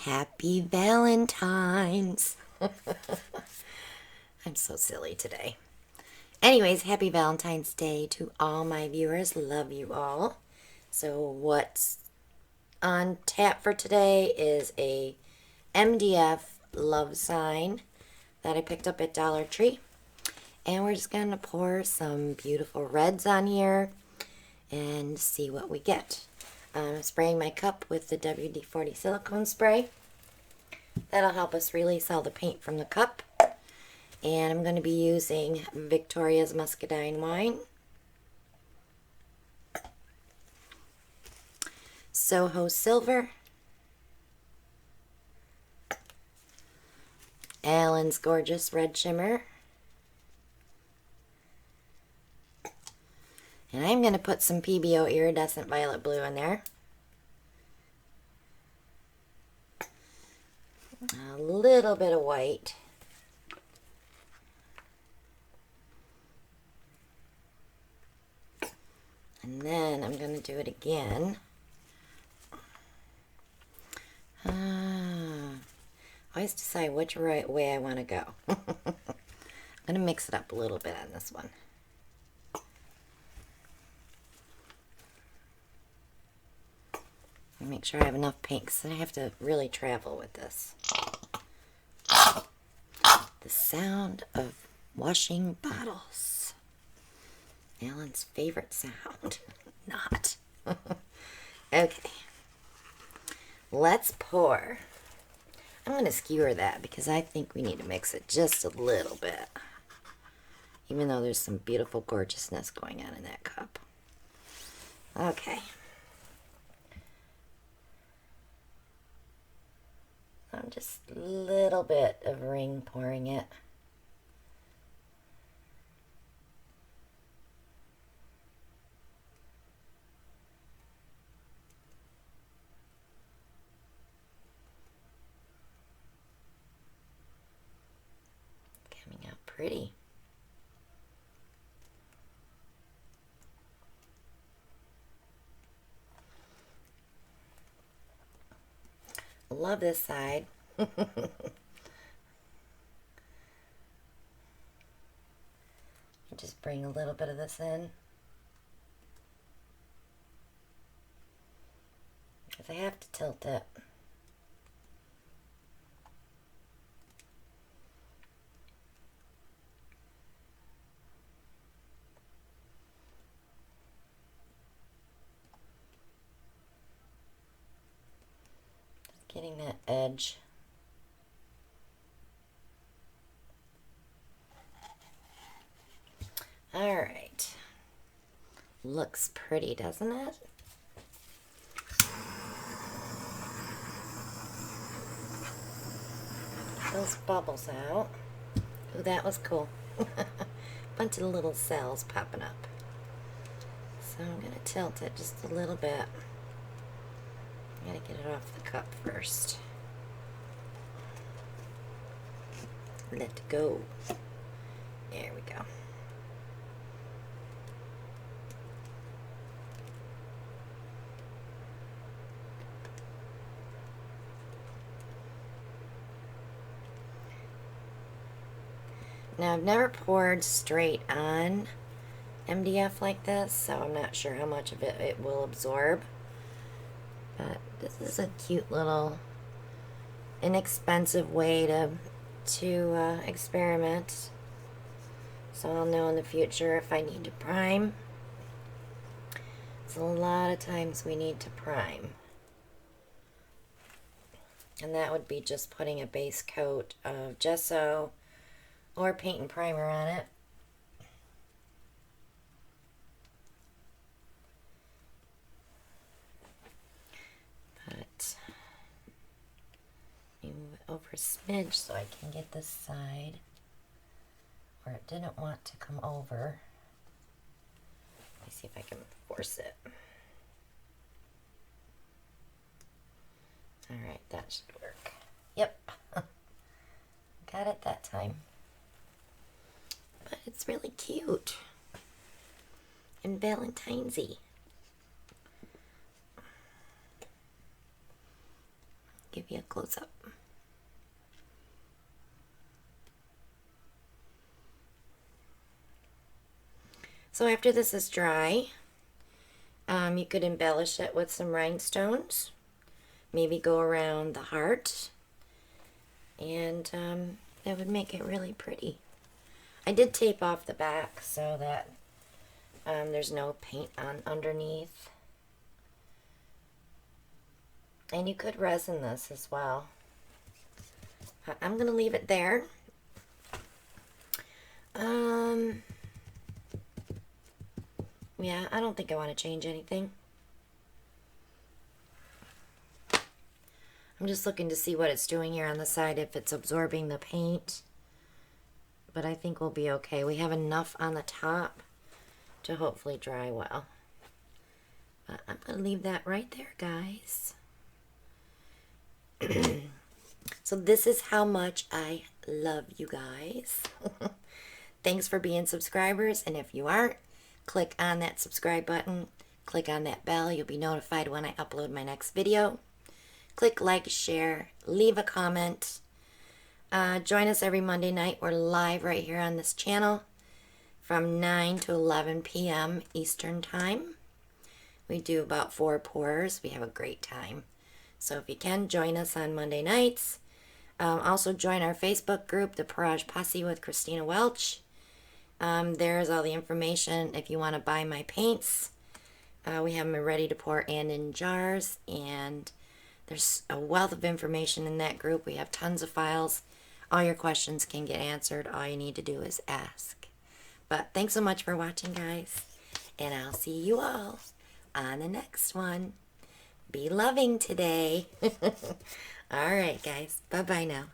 Happy Valentine's. I'm so silly today. Anyways, happy Valentine's Day to all my viewers. Love you all. So what's on tap for today is a MDF love sign that I picked up at Dollar Tree. And we're just going to pour some beautiful reds on here and see what we get. I'm spraying my cup with the WD-40 silicone spray. That'll help us release all the paint from the cup. And I'm going to be using Victoria's Muscadine wine, Soho Silver, Allen's Gorgeous Red Shimmer, and I'm going to put some PBO Iridescent Violet Blue in there. A little bit of white. And then I'm going to do it again. Always decide which way I want to go. I'm going to mix it up a little bit on this one. Make sure I have enough paint because I have to really travel with this. The sound of washing bottles. Alan's favorite sound. Not. Okay. Let's pour. I'm going to skewer that because I think we need to mix it just a little bit. Even though there's some beautiful gorgeousness going on in that cup. Okay. I'm just a little bit of ring pouring it. Coming out pretty. Love this side. Just bring a little bit of this in. Because I have to tilt it. Getting that edge. All right. Looks pretty, doesn't it? Those bubbles out. Oh, that was cool. Bunch of little cells popping up. So I'm going to tilt it just a little bit. I gotta get it off the cup first. Let go. There we go. Now I've never poured straight on MDF like this, so I'm not sure how much of it will absorb. But this is a cute little inexpensive way to experiment. So I'll know in the future if I need to prime. So a lot of times we need to prime. And that would be just putting a base coat of gesso or paint and primer on it. But move it over a smidge so I can get this side where it didn't want to come over. Let me see if I can force it. Alright, that should work. Yep. Got it that time. But it's really cute. And Valentine's-y. Give give you a close-up. So after this is dry, you could embellish it with some rhinestones. Maybe go around the heart. And that would make it really pretty. I did tape off the back so that there's no paint on underneath. And you could resin this as well. I'm going to leave it there. Yeah, I don't think I want to change anything. I'm just looking to see what it's doing here on the side, if it's absorbing the paint. But I think we'll be okay. We have enough on the top to hopefully dry well. But I'm going to leave that right there, guys. So this is how much I love you guys. Thanks for being subscribers. And if you aren't, click on that subscribe button. Click on that bell. You'll be notified when I upload my next video. Click like, share, leave a comment. Join us every Monday night. We're live right here on this channel from 9 to 11 p.m. Eastern Time. We do about 4 pours. We have a great time. So if you can, join us on Monday nights. Also join our Facebook group, the Pourage Posse with Christina Welch. There's all the information if you want to buy my paints. We have them ready to pour and in jars. And there's a wealth of information in that group. We have tons of files. All your questions can get answered. All you need to do is ask. But thanks so much for watching, guys. And I'll see you all on the next one. Be loving today. All right, guys. Bye-bye now.